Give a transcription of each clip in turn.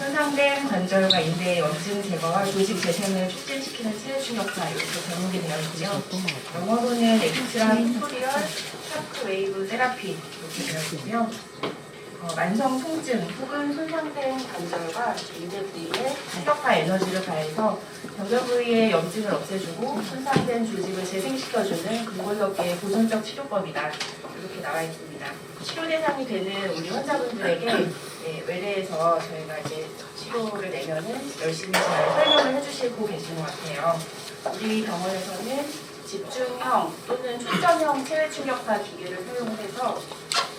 손상된 관절과 인대의 염증 제거와 조직 재생을 촉진시키는 치료충격파 이렇게 제목이 되어 있고요. 영어로는 엑스트라 픽토리얼 샤크 웨이브 세라피 이렇게 되어 있고요. 만성 통증 혹은 손상된 관절과 인대 부위에 충격파 에너지를 가해서 관절 부위의 염증을 없애주고 손상된 조직을 재생시켜주는 근본적인 보존적 치료법이다. 이렇게 나와 있습니다. 치료 대상이 되는 우리 환자분들에게 외래에서 저희가 이제 치료를 내면은 열심히 잘 설명을 해주시고 계신 것 같아요. 우리 병원에서는 집중형 또는 초점형 체외 충격파 기계를 사용해서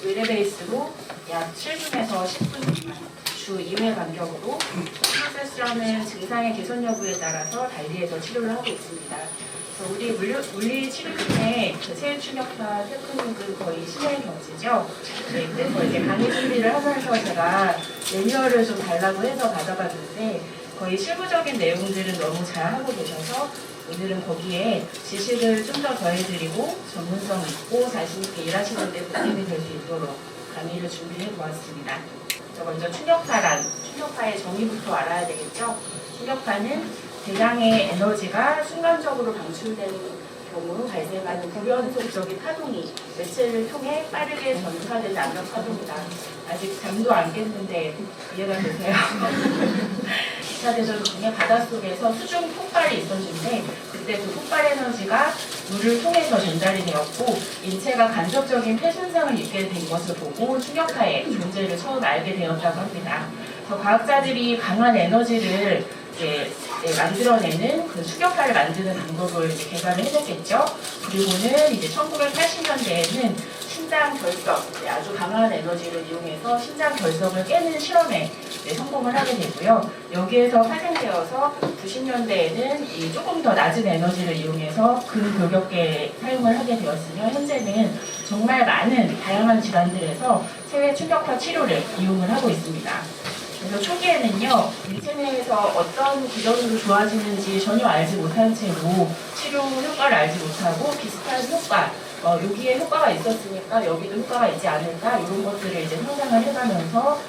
외래 베이스로 약 7분에서 10분 미만 주 2회 간격으로 프로세스라는 증상의 개선 여부에 따라서 달리해서 치료를 하고 있습니다. 우리 물리 치료 중에 그 체외 충격파 테크닉은 거의 신의 경지죠. 네, 그래서 이제 강의 준비를 하면서 제가 매뉴얼을 좀 달라고 해서 받아봤는데 거의 실무적인 내용들은 너무 잘 하고 계셔서 오늘은 거기에 지식을 좀 더 더해드리고 전문성 있고 자신있게 일하시는 데 도움이 될 수 있도록 강의를 준비해 보았습니다. 먼저 충격파의 정의부터 알아야 되겠죠. 충격파는 대장의 에너지가 순간적으로 방출되는 경우 발생하는 불연속적인 파동이 매체를 통해 빠르게 전파되는 압력 파동이다. 아직 잠도 안 깼는데 이해가 되세요? 2차 대전 중에 바닷속에서 수중 폭발이 있었는데 그때 그 폭발 에너지가 물을 통해서 전달이 되었고 인체가 간접적인 폐손상을 입게 된 것을 보고 충격파의 존재를 처음 알게 되었다고 합니다. 그래서 과학자들이 강한 에너지를 만들어내는 그 충격파를 만드는 방법을 개발을 해냈겠죠. 그리고는 이제 1980년대에는 심장 결석, 아주 강한 에너지를 이용해서 심장 결석을 깨는 실험에 성공을 하게 되고요. 여기에서 파생되어서 90년대에는 조금 더 낮은 에너지를 이용해서 근골격계 사용을 하게 되었으며 현재는 정말 많은 다양한 질환들에서 체외 충격파 치료를 이용을 하고 있습니다. 그래서 초기에는요, 인체 내에서 어떤 기전으로 좋아지는지 전혀 알지 못한 채로 치료 효과를 알지 못하고 비슷한 효과, 여기에 효과가 있었으니까 여기도 효과가 있지 않을까 이런 것들을 이제 상상을 해가면서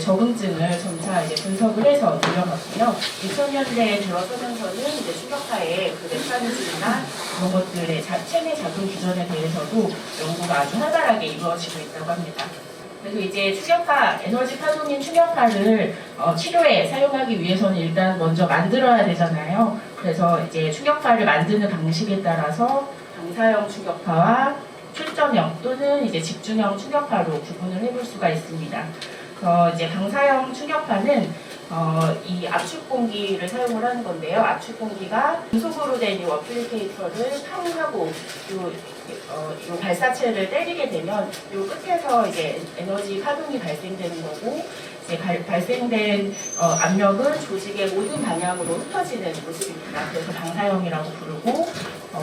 적응증을 점차 분석을 해서 늘려갔고요. 2000년대에 들어서면서는 충격파의 그 메커니즘이나 그런 것들의 체내 작용 기전에 대해서도 연구가 아주 활발하게 이루어지고 있다고 합니다. 그래서 이제 충격파, 에너지 파동인 충격파를 치료에 사용하기 위해서는 일단 먼저 만들어야 되잖아요. 그래서 이제 충격파를 만드는 방식에 따라서 방사형 충격파와 초점형 또는 이제 집중형 충격파로 구분을 해볼 수가 있습니다. 이제 방사형 충격파는 이 압축 공기를 사용을 하는 건데요. 압축 공기가 금속으로 된 이 어플리케이터를 탕하고 요 발사체를 때리게 되면 요 끝에서 이제 에너지 파동이 발생되는 거고 이제 발생된 압력은 조직의 모든 방향으로 흩어지는 모습입니다. 그래서 방사형이라고 부르고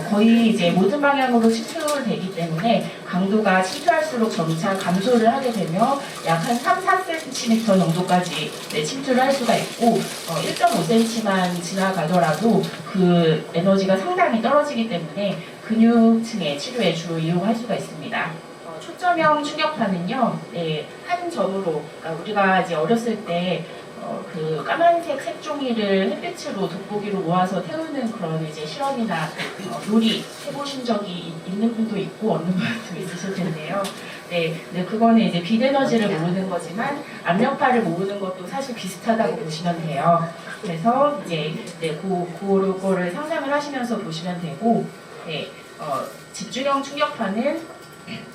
거의 이제 모든 방향으로 침투되기 때문에 강도가 침투할수록 점차 감소를 하게 되며 약 한 3-4cm 정도까지 침투를 할 수가 있고 1.5cm만 지나가더라도 그 에너지가 상당히 떨어지기 때문에 근육층의 치료에 주로 이용할 수가 있습니다. 초점형 충격파는요, 한 점으로, 그러니까 우리가 이제 어렸을 때 그 까만색 색종이를 햇빛으로 돋보기로 모아서 태우는 그런 이제 실험이나 놀이 해보신 적이 있는 분도 있고 없는 분도 있으실 텐데요. 네, 그거는 이제 빛 에너지를 모으는 거지만 압력파를 모으는 것도 사실 비슷하다고 보시면 돼요. 그래서 이제 그거를 상상을 하시면서 보시면 되고, 집중형 충격파는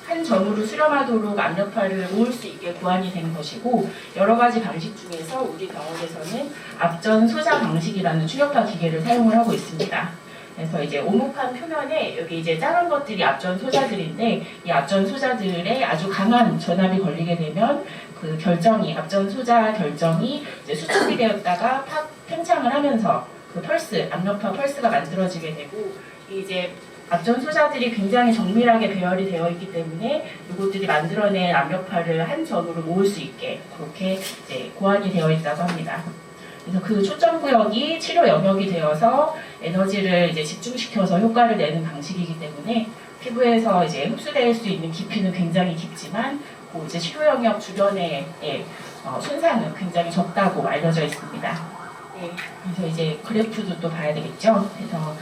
한 점으로 수렴하도록 압력파를 모을 수 있게 고안이 된 것이고 여러 가지 방식 중에서 우리 병원에서는 앞전 소자 방식이라는 충격파 기계를 사용을 하고 있습니다. 그래서 이제 오목한 표면에 여기 이제 작은 것들이 앞전 소자들인데 이 앞전 소자들의 아주 강한 전압이 걸리게 되면 그 결정이 앞전 소자 결정이 이제 수축이 되었다가 팍 팽창을 하면서 그 펄스 압력파 펄스가 만들어지게 되고 이제 앞전 소자들이 굉장히 정밀하게 배열이 되어 있기 때문에 이것들이 만들어낸 압력파를 한 점으로 모을 수 있게 그렇게 이제 고안이 되어 있다고 합니다. 그래서 그 초점 구역이 치료 영역이 되어서 에너지를 이제 집중시켜서 효과를 내는 방식이기 때문에 피부에서 이제 흡수될 수 있는 깊이는 굉장히 깊지만 있고 이제 치료 영역 주변에 손상은 굉장히 적다고 알려져 있습니다. 네, 그래서 이제 그래프도 또 봐야 되겠죠. 그래서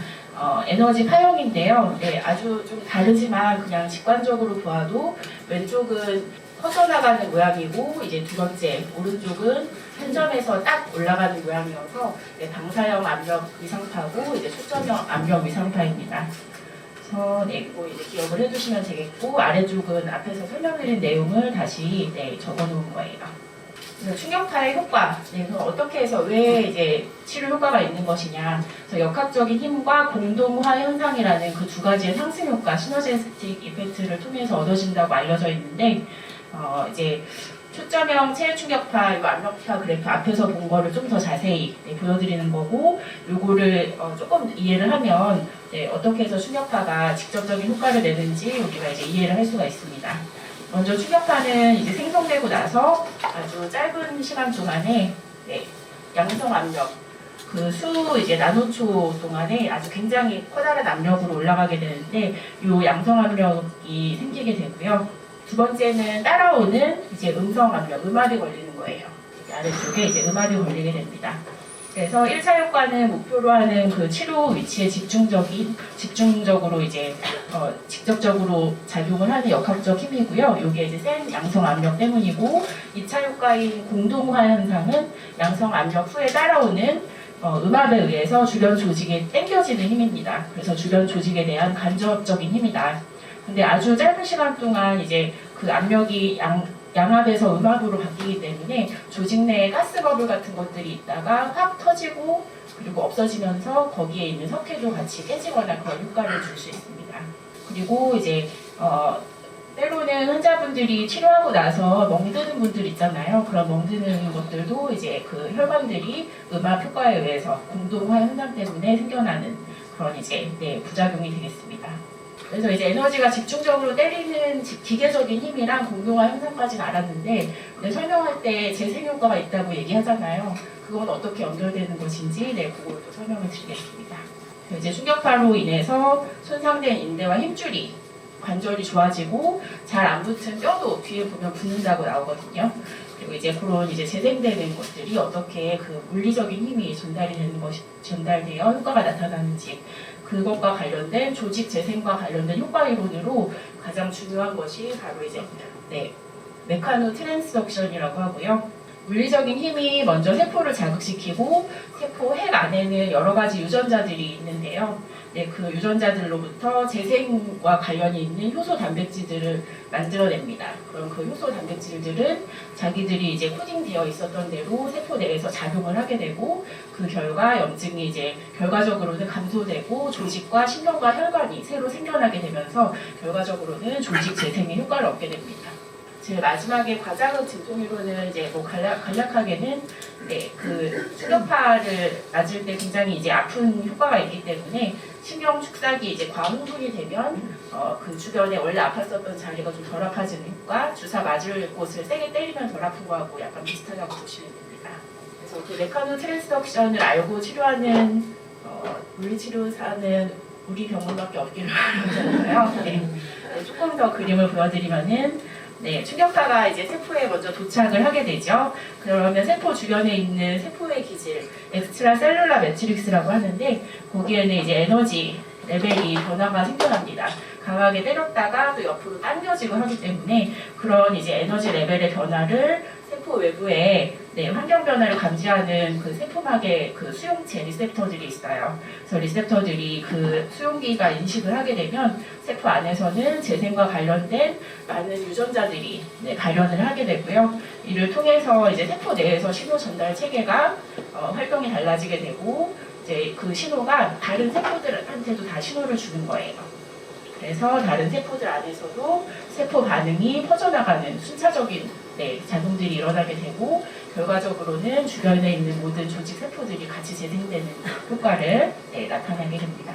에너지 파형인데요. 네, 아주 좀 다르지만 그냥 직관적으로 보아도 왼쪽은 퍼져나가는 모양이고 이제 두 번째 오른쪽은 한 점에서 딱 올라가는 모양이어서 네, 방사형 압력 위상파고 이제 초점형 압력 위상파입니다. 그래서 네, 그거 이제 기억을 해두시면 되겠고 아래쪽은 앞에서 설명드린 내용을 다시 적어놓은 거예요. 그래서 충격파의 효과, 그래서 어떻게 해서 왜 이제 치료 효과가 있는 것이냐. 그래서 역학적인 힘과 공동화 현상이라는 그 두 가지의 상승 효과, 시너제스틱 이펙트를 통해서 얻어진다고 알려져 있는데, 이제 초점형 체외 충격파, 이 압력파 그래프 앞에서 본 거를 좀 더 자세히 보여드리는 거고, 요거를 조금 이해를 하면 어떻게 해서 충격파가 직접적인 효과를 내는지 우리가 이제 이해를 할 수가 있습니다. 먼저 충격파는 이제 생성되고 나서 아주 짧은 시간 동안에 양성 압력, 그 수 이제 나노초 동안에 아주 굉장히 커다란 압력으로 올라가게 되는데 이 양성 압력이 생기게 되고요. 두 번째는 따라오는 이제 음성 압력, 음압이 걸리는 거예요. 아래쪽에 이제 음압이 걸리게 됩니다. 그래서 1차 효과는 목표로 하는 그 치료 위치에 집중적으로 이제 직접적으로 작용을 하는 역학적 힘이고요. 이게 이제 센 양성 압력 때문이고 2차 효과인 공동화 현상은 양성 압력 후에 따라오는 음압에 의해서 주변 조직에 당겨지는 힘입니다. 그래서 주변 조직에 대한 간접적인 힘이다. 근데 아주 짧은 시간 동안 이제 그 압력이 양압에서 음압으로 바뀌기 때문에 조직 내에 가스버블 같은 것들이 있다가 확 터지고 그리고 없어지면서 거기에 있는 석회도 같이 깨지거나 그런 효과를 줄 수 있습니다. 그리고 이제 때로는 환자분들이 치료하고 나서 멍드는 분들 있잖아요. 그런 멍드는 것들도 이제 그 혈관들이 음압 효과에 의해서 공동화 현상 때문에 생겨나는 그런 이제 부작용이 되겠습니다. 그래서 이제 에너지가 집중적으로 때리는 기계적인 힘이랑 공동화 현상까지는 알았는데 설명할 때 재생 효과가 있다고 얘기하잖아요. 그건 어떻게 연결되는 것인지 그걸 또 설명을 드리겠습니다. 이제 충격파로 인해서 손상된 인대와 힘줄이 관절이 좋아지고 잘 안 붙은 뼈도 뒤에 보면 붙는다고 나오거든요. 그리고 이제 그런 이제 재생되는 것들이 어떻게 그 물리적인 힘이 전달되어 효과가 나타나는지 그것과 관련된 조직 재생과 관련된 효과 이론으로 가장 중요한 것이 바로 이제 메카노 트랜스덕션이라고 하고요. 물리적인 힘이 먼저 세포를 자극시키고 세포 핵 안에는 여러 가지 유전자들이 있는데요. 그 유전자들로부터 재생과 관련이 있는 효소 단백질들을 만들어냅니다. 그럼 그 효소 단백질들은 자기들이 이제 코딩되어 있었던 대로 세포 내에서 작용을 하게 되고 그 결과 염증이 이제 결과적으로는 감소되고 조직과 신경과 혈관이 새로 생겨나게 되면서 결과적으로는 조직 재생의 효과를 얻게 됩니다. 제일 마지막에 과장의 진통이론은 이제 간략하게는 그 충격파를 맞을 때 굉장히 이제 아픈 효과가 있기 때문에 신경 축삭이 이제 과흥분이 되면 그 주변에 원래 아팠었던 자리가 좀 덜 아파지는 효과, 주사 맞을 곳을 세게 때리면 덜 아픈 거하고 약간 비슷하다고 보시면 됩니다. 그래서 그 메카노 트랜스덕션을 알고 치료하는 물리치료사는 우리 병원밖에 없기를 바라잖아요. 조금 더 그림을 보여드리면은 충격파가 이제 세포에 먼저 도착을 하게 되죠. 그러면 세포 주변에 있는 세포의 기질, 엑스트라 셀룰라 매트릭스라고 하는데 거기에는 이제 에너지 레벨이 변화가 생겨납니다. 강하게 때렸다가 또 옆으로 당겨지고 하기 때문에 그런 이제 에너지 레벨의 변화를 세포 외부에 환경 변화를 감지하는 그 세포막의 그 수용체 리셉터들이 있어요. 그래서 리셉터들이 그 수용기가 인식을 하게 되면 세포 안에서는 재생과 관련된 많은 유전자들이 발현을 하게 되고요. 이를 통해서 이제 세포 내에서 신호 전달 체계가 활동이 달라지게 되고 이제 그 신호가 다른 세포들한테도 다 신호를 주는 거예요. 그래서 다른 세포들 안에서도 세포 반응이 퍼져나가는 순차적인 작용들이 일어나게 되고 결과적으로는 주변에 있는 모든 조직 세포들이 같이 재생되는 효과를 나타나게 됩니다.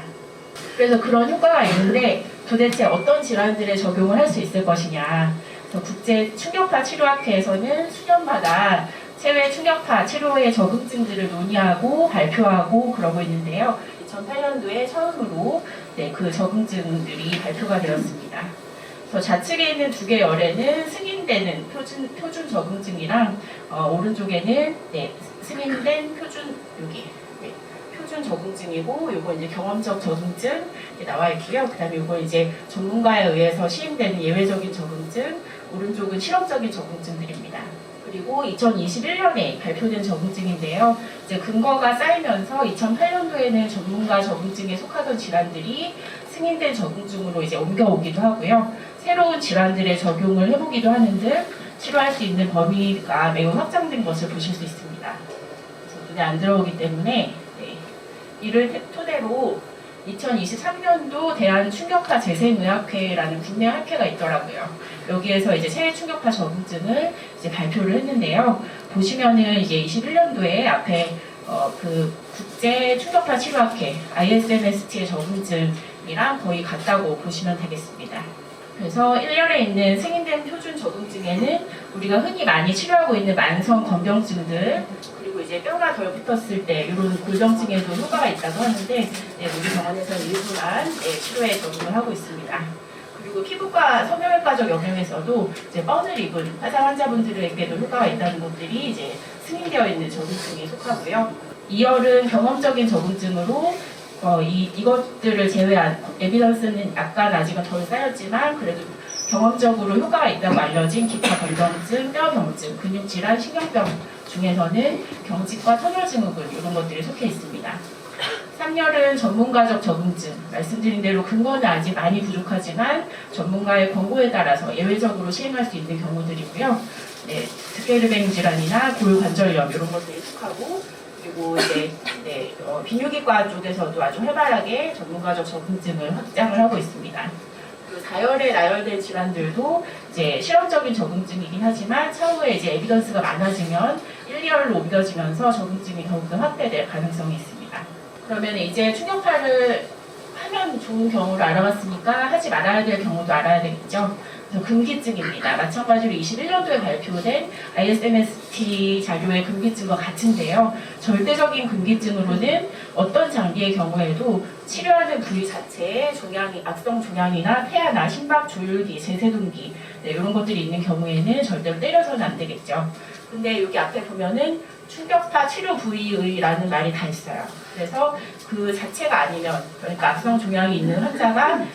그래서 그런 효과가 있는데 도대체 어떤 질환들에 적용을 할 수 있을 것이냐. 그래서 국제 충격파 치료학회에서는 수년마다 체외 충격파 치료의 적응증들을 논의하고 발표하고 그러고 있는데요. 2008년도에 처음으로 그 적응증들이 발표가 되었습니다. 그래서 좌측에 있는 두 개 열에는 승인되는 표준 적응증이랑 오른쪽에는 승인된 여기 표준 적응증이고 요거 이제 경험적 적응증 나와 있고요. 그다음에 요거 이제 전문가에 의해서 시행되는 예외적인 적응증, 오른쪽은 실험적인 적응증들입니다. 그리고 2021년에 발표된 적응증인데요. 이제 근거가 쌓이면서 2008년도에는 전문가 적응증에 속하던 질환들이 승인된 적응증으로 이제 옮겨오기도 하고요. 새로운 질환들의 적용을 해보기도 하는 등 치료할 수 있는 범위가 매우 확장된 것을 보실 수 있습니다. 그래서 눈에 안 들어오기 때문에 이를 토대로 2023년도 대한충격파 재생의학회라는 국내 학회가 있더라고요. 여기에서 이제 체외 충격파 적응증을 이제 발표를 했는데요. 보시면은 이제 21년도에 앞에 그 국제 충격파 치료학회 ISMST의 적응증이랑 거의 같다고 보시면 되겠습니다. 그래서 1년에 있는 승인된 표준 적응증에는 우리가 흔히 많이 치료하고 있는 만성 건병증들 그리고 이제 뼈가 덜 붙었을 때 이런 골병증에도 효과가 있다고 하는데 우리 병원에서는 일부만 치료에 적용을 하고 있습니다. 그리고 피부과 성형외과적 영역에서도 이제 뻔을 입은 화상 환자분들에게도 효과가 있다는 것들이 이제 승인되어 있는 적응증에 속하고요. 2열은 경험적인 적응증으로 이것들을 제외한 에비던스는 약간 아직은 덜 쌓였지만 그래도 경험적으로 효과가 있다고 알려진 기타 건병증, 뼈병증, 근육질환, 신경병 중에서는 경직과 터널증후군 이런 것들이 속해 있습니다. 3열은 전문가적 적응증, 말씀드린 대로 근거는 아직 많이 부족하지만 전문가의 권고에 따라서 예외적으로 시행할 수 있는 경우들이고요. 스케르뱅 질환이나 골관절염 이런 것들이 속하고 그리고 이제 비뇨기과 쪽에서도 아주 활발하게 전문가적 적응증을 확장을 하고 있습니다. 그리고 4열에 나열된 질환들도 이제 실험적인 적응증이긴 하지만 차후에 이제 에비던스가 많아지면 1, 2열로 옮겨지면서 적응증이 더욱더 확대될 가능성이 있습니다. 그러면 이제 충격파를 하면 좋은 경우를 알아봤으니까 하지 말아야 될 경우도 알아야 되겠죠. 그래서 금기증입니다. 마찬가지로 21년도에 발표된 ISMST 자료의 금기증과 같은데요. 절대적인 금기증으로는 어떤 장비의 경우에도 치료하는 부위 자체에 악성 종양이나 폐하나 심박 조율기, 제세동기 이런 것들이 있는 경우에는 절대로 때려서는 안 되겠죠. 근데 여기 앞에 보면은 충격파 치료 부위의라는 말이 다 있어요. 그래서 그 자체가 아니면 그러니까 악성 종양이 있는 환자가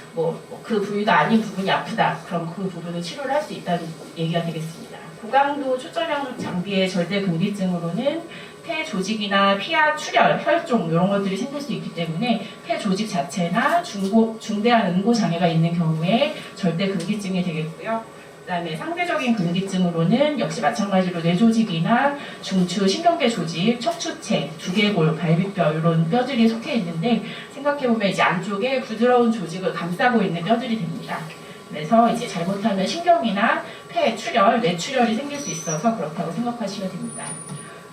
그 부위가 아닌 부분이 아프다. 그럼 그 부분은 치료를 할 수 있다는 얘기가 되겠습니다. 고강도 초전형 장비의 절대 금기증으로는 폐 조직이나 피하 출혈, 혈종 이런 것들이 생길 수 있기 때문에 폐 조직 자체나 중대한 응고 장애가 있는 경우에 절대 금기증이 되겠고요. 그다음에 상대적인 금기증으로는 역시 마찬가지로 뇌조직이나 중추, 신경계 조직, 척추체, 두개골, 갈비뼈 이런 뼈들이 속해 있는데 생각해보면 이제 안쪽에 부드러운 조직을 감싸고 있는 뼈들이 됩니다. 그래서 이제 잘못하면 신경이나 폐 출혈, 뇌출혈이 생길 수 있어서 그렇다고 생각하시면 됩니다.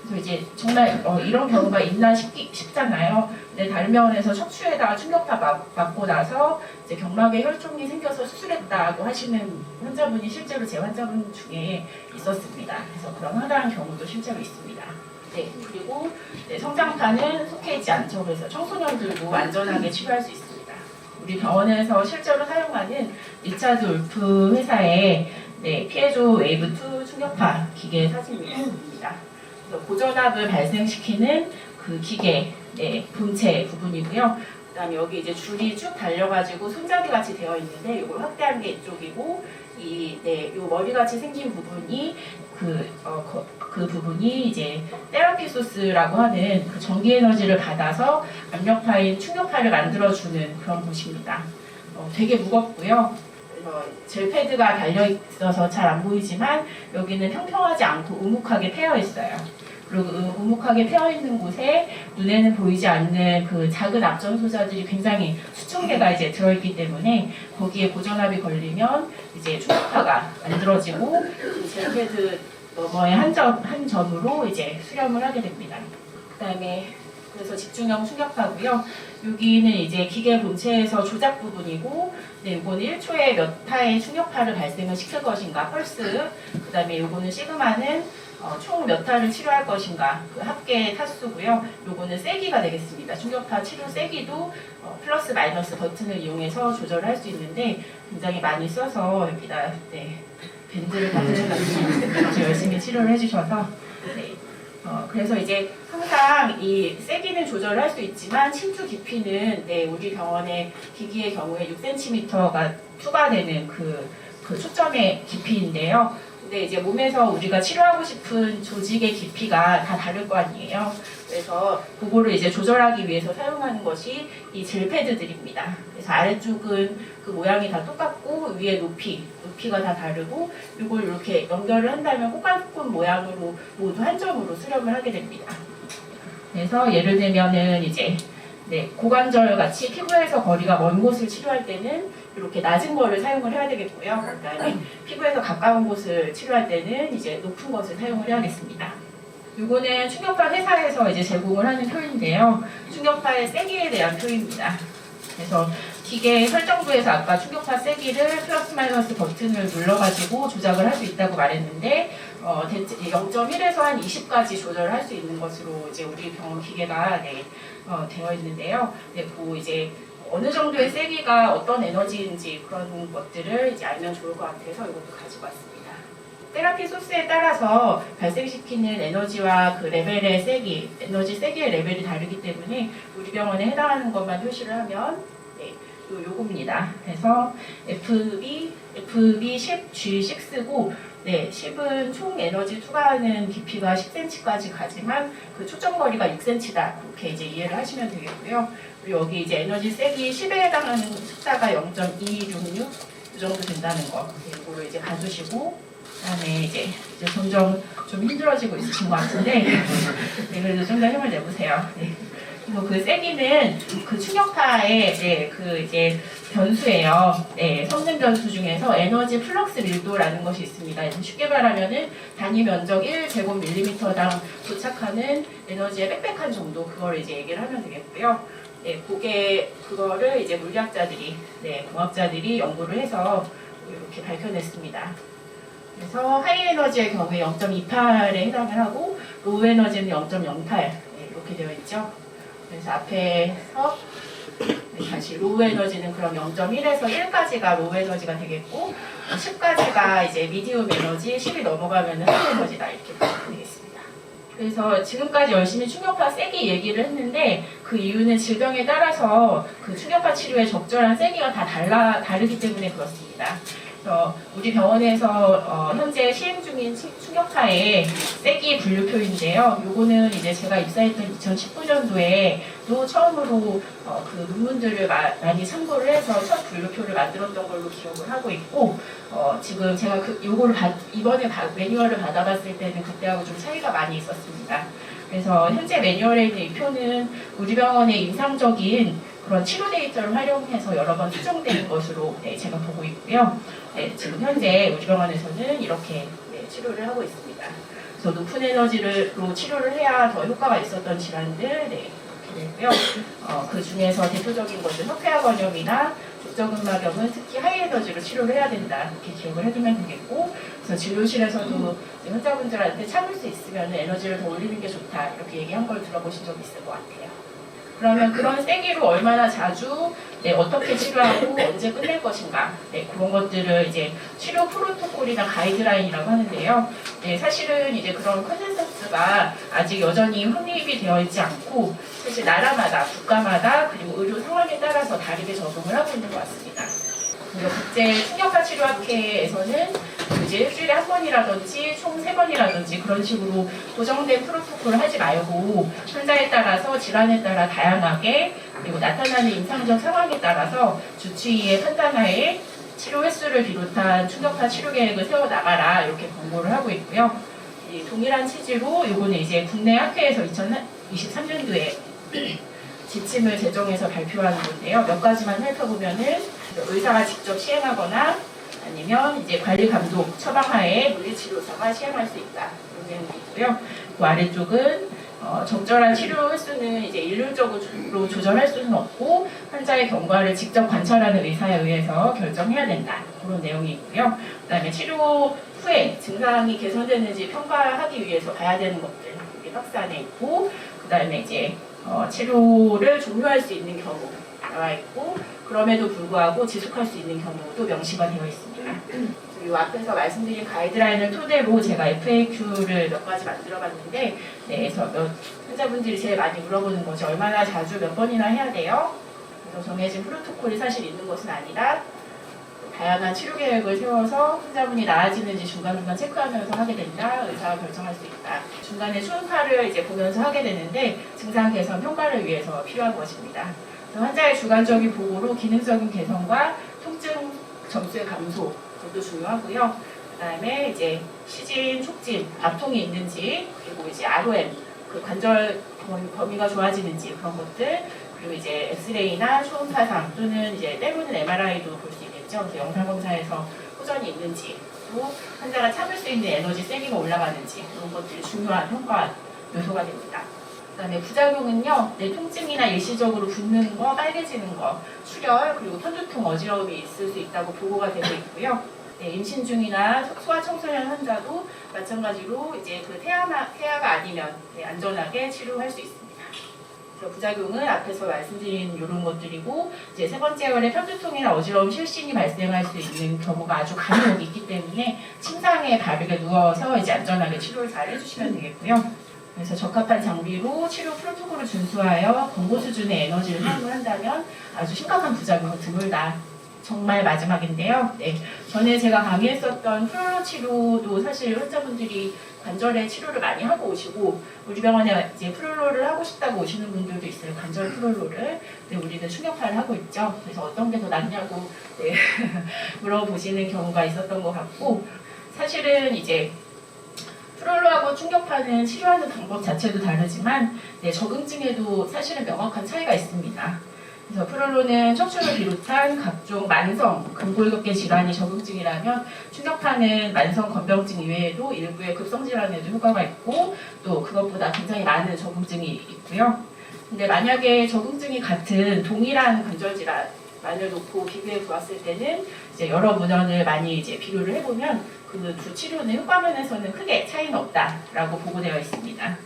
그래서 이제 정말 이런 경우가 있나 싶잖아요. 근데 다른 병원에서 척추에다가 충격파 맞고 나서 이제 경막에 혈종이 생겨서 수술했다고 하시는 환자분이 실제로 제 환자분 중에 있었습니다. 그래서 그런 황당한 경우도 실제로 있습니다. 그리고 성장판은 속해 있지 않죠. 그래서 청소년들도 안전하게 치료할 수 있습니다. 우리 병원에서 실제로 사용하는 리차드 울프 회사의 피에조 웨이브2 충격파 기계 사진입니다. 고전압을 발생시키는 그 기계 본체 부분이고요. 그다음에 여기 이제 줄이 쭉 달려가지고 손잡이 같이 되어 있는데 이걸 확대한 게 이쪽이고 요 머리 같이 생긴 부분이 그 부분이 이제 테라피 소스라고 하는 그 전기 에너지를 받아서 압력파인 충격파를 만들어주는 그런 곳입니다. 되게 무겁고요. 젤 패드가 달려 있어서 잘 안 보이지만 여기는 평평하지 않고 우묵하게 패여 있어요. 그리고 우묵하게 패여 있는 곳에 눈에는 보이지 않는 그 작은 압전 소자들이 굉장히 수천 개가 이제 들어있기 때문에 거기에 고전압이 걸리면 이제 충격파가 만들어지고 그 젤 패드 너머의 한 점으로 이제 수렴을 하게 됩니다. 그다음에 그래서 집중형 충격파고요. 여기는 이제 기계 본체에서 조작 부분이고, 이거는 1초에 몇 타의 충격파를 발생을 시킬 것인가 펄스. 그다음에 이거는 시그마는 총 몇 타를 치료할 것인가 그 합계 타수고요. 요거는 세기가 되겠습니다. 충격파 치료 세기도 플러스 마이너스 버튼을 이용해서 조절을 할 수 있는데 굉장히 많이 써서 여기다 밴드를 받으셔가지고 아주 열심히 치료를 해주셔서 그래서 이제 항상 이 세기는 조절을 할 수 있지만 침투 깊이는 우리 병원의 기기의 경우에 6cm가 추가되는 그 초점의 깊이인데요. 근데 이제 몸에서 우리가 치료하고 싶은 조직의 깊이가 다 다를 거 아니에요. 그래서 그거를 이제 조절하기 위해서 사용하는 것이 이 젤 패드들입니다. 그래서 아래쪽은 그 모양이 다 똑같고 위에 높이가 다 다르고 이걸 이렇게 연결을 한다면 호감꾼 모양으로 모두 한 점으로 수렴을 하게 됩니다. 그래서 예를 들면은 이제 고관절 같이 피부에서 거리가 먼 곳을 치료할 때는 이렇게 낮은 거를 사용을 해야 되겠고요. 그다음에 피부에서 가까운 곳을 치료할 때는 이제 높은 것을 사용을 해야겠습니다. 이거는 충격파 회사에서 이제 제공을 하는 표인데요. 충격파의 세기에 대한 표입니다. 그래서 기계 설정부에서 아까 충격파 세기를 플러스 마이너스 버튼을 눌러가지고 조작을 할 수 있다고 말했는데 0.1에서 한 20까지 조절을 할 수 있는 것으로 이제 우리 병원 기계가 되어 있는데요. 그 이제 어느 정도의 세기가 어떤 에너지인지 그런 것들을 이제 알면 좋을 것 같아서 이것도 가지고 왔습니다. 테라피 소스에 따라서 발생시키는 에너지와 그 레벨의 세기, 에너지 세기의 레벨이 다르기 때문에 우리 병원에 해당하는 것만 표시를 하면 요겁니다. 그래서 FB 10, G6고 10은 총 에너지 투과하는 깊이가 10cm까지 가지만 그 초점거리가 6cm다. 이렇게 이제 이해를 하시면 되겠고요. 그리고 여기 이제 에너지 세기 10에 해당하는 숫자가 0.266 이 정도 된다는 거. 이거를 이제 봐주시고 그다음에 이제 점점 좀 힘들어지고 있으신 것 같은데 그래도 좀 더 힘을 내보세요. 그리고 그 세기는 그 충격파의 그 이제 변수예요. 성능 변수 중에서 에너지 플럭스 밀도라는 것이 있습니다. 쉽게 말하면은 단위 면적 1제곱밀리미터당 도착하는 에너지의 빽빽한 정도 그걸 이제 얘기를 하면 되겠고요. 그거를 이제 물리학자들이, 공학자들이 연구를 해서 이렇게 밝혀냈습니다. 그래서 하이 에너지의 경우에 0.28에 해당을 하고 로우 에너지는 0.08 이렇게 되어 있죠. 그래서 앞에서 다시 로우 에너지는 그럼 0.1에서 1까지가 로우 에너지가 되겠고 10까지가 이제 미디움 에너지, 10이 넘어가면 하이 에너지다 이렇게 보면 되겠습니다. 그래서 지금까지 열심히 충격파 세기 얘기를 했는데 그 이유는 질병에 따라서 그 충격파 치료의 적절한 세기가 다 다르기 때문에 그렇습니다. 우리 병원에서 현재 시행 중인 충격파의 세기 분류표인데요. 요거는 이제 제가 입사했던 2019년도에 또 처음으로 그 논문들을 많이 참고를 해서 첫 분류표를 만들었던 걸로 기억을 하고 있고 지금 제가 요거를 이번에 매뉴얼을 받아봤을 때는 그때하고 좀 차이가 많이 있었습니다. 그래서 현재 매뉴얼에 있는 이 표는 우리 병원의 임상적인 그런 치료 데이터를 활용해서 여러 번 수정된 것으로 제가 보고 있고요. 지금 현재 우리 병원에서는 이렇게 치료를 하고 있습니다. 그래서 높은 에너지로 치료를 해야 더 효과가 있었던 질환들 이렇게 되고요. 그 중에서 대표적인 것은 협회화 건염이나 족저근막염은 특히 하이 에너지로 치료를 해야 된다 이렇게 기억을 해두면 되겠고, 그래서 진료실에서도 환자분들한테 참을 수 있으면 에너지를 더 올리는 게 좋다 이렇게 얘기한 걸 들어보신 적 있을 것 같아요. 그러면 그런 세기로 얼마나 자주 어떻게 치료하고 언제 끝낼 것인가 그런 것들을 이제 치료 프로토콜이나 가이드라인이라고 하는데요. 사실은 이제 그런 컨센서스가 아직 여전히 확립이 되어 있지 않고 사실 나라마다 국가마다 그리고 의료 상황에 따라서 다르게 적용을 하고 있는 것 같습니다. 그리고 국제 충격파 치료학회에서는 이제 일주일에 한 번이라든지 총 3번이라든지 그런 식으로 고정된 프로토콜을 하지 말고 환자에 따라서 질환에 따라 다양하게 그리고 나타나는 임상적 상황에 따라서 주치의의 판단하에 치료 횟수를 비롯한 충격파 치료 계획을 세워나가라 이렇게 권고를 하고 있고요. 동일한 취지로 이거는 이제 국내 학회에서 2023년도에 지침을 제정해서 발표하는 건데요. 몇 가지만 살펴보면은 의사가 직접 시행하거나 아니면 이제 관리 감독 처방하에 물리치료사가 시행할 수 있다. 이런 내용이 있고요. 그 아래쪽은 적절한 치료 횟수는 이제 일률적으로 조절할 수는 없고 환자의 경과를 직접 관찰하는 의사에 의해서 결정해야 된다. 그런 내용이 있고요. 그다음에 치료 후에 증상이 개선되는지 평가하기 위해서 봐야 되는 것들 여기 박스 안에 있고, 그 다음에 이제 치료를 종료할 수 있는 경우 나와 있고, 그럼에도 불구하고 지속할 수 있는 경우도 명시가 되어 있습니다. 이 앞에서 말씀드린 가이드라인을 토대로 제가 FAQ를 몇 가지 만들어봤는데, 네, 그래서 환자분들이 제일 많이 물어보는 것이 얼마나 자주 몇 번이나 해야 돼요? 그래서 정해진 프로토콜이 사실 있는 것은 아니라 다양한 치료 계획을 세워서 환자분이 나아지는지 중간중간 체크하면서 하게 된다. 의사가 결정할 수 있다. 중간에 초음파를 이제 보면서 하게 되는데 증상 개선 평가를 위해서 필요한 것입니다. 환자의 주관적인 보고로 기능적인 개선과 통증 점수의 감소 그것도 중요하고요. 그다음에 이제 시진, 촉진, 압통이 있는지, 그리고 이제 ROM 그 관절 범위가 좋아지는지 그런 것들, 그리고 이제 엑스레이나 초음파상 또는 이제 때로는 MRI도 볼 수 있겠죠. 그래서 영상 검사에서 호전이 있는지, 또 환자가 참을 수 있는 에너지 세기가 올라가는지 그런 것들이 중요한 평가 요소가 됩니다. 그다음에 부작용은요, 통증이나 일시적으로 붓는 거, 빨개지는 거, 출혈, 그리고 편두통, 어지러움이 있을 수 있다고 보고가 되고 있고요. 임신 중이나 소아청소년 환자도 마찬가지로 이제 그 태아가 아니면 안전하게 치료할 수 있습니다. 그래서 부작용은 앞에서 말씀드린 이런 것들이고, 이제 세 번째 월에 편두통이나 어지러움, 실신이 발생할 수 있는 경우가 아주 간혹 있기 때문에 침상에 바르게 누워서 이제 안전하게 치료를 잘 해주시면 되겠고요. 그래서 적합한 장비로 치료 프로토콜을 준수하여 권고 수준의 에너지를 사용을 한다면 아주 심각한 부작용은 드물다. 정말 마지막인데요. 네, 전에 제가 강의했었던 프롤로 치료도 사실 환자분들이 관절에 치료를 많이 하고 오시고, 우리 병원에 이제 프롤로를 하고 싶다고 오시는 분들도 있어요. 관절 프롤로를. 네, 우리는 충격파를 하고 있죠. 그래서 어떤 게 더 낫냐고 네, 물어보시는 경우가 있었던 것 같고, 사실은 이제 프롤로하고 충격파는 치료하는 방법 자체도 다르지만 적응증에도 사실은 명확한 차이가 있습니다. 그래서 프롤로는 척추를 비롯한 각종 만성 근골격계 질환이 적응증이라면, 충격파는 만성 건병증 이외에도 일부의 급성 질환에도 효과가 있고, 또 그것보다 굉장히 많은 적응증이 있고요. 근데 만약에 적응증이 같은 동일한 관절 질환만을 놓고 비교해 보았을 때는 이제 여러 문헌을 많이 이제 비교를 해보면 그 두 치료는 효과 면에서는 크게 차이는 없다라고 보고되어 있습니다.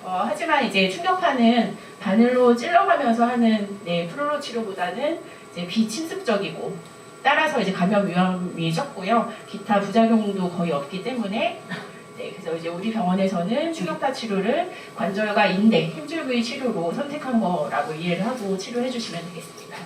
하지만 이제 충격파는 바늘로 찔러가면서 하는 프롤로 치료보다는 이제 비침습적이고, 따라서 이제 감염 위험이 적고요. 기타 부작용도 거의 없기 때문에 그래서 이제 우리 병원에서는 충격파 치료를 관절과 인대, 힘줄 부위 치료로 선택한 거라고 이해를 하고 치료해 주시면 되겠습니다.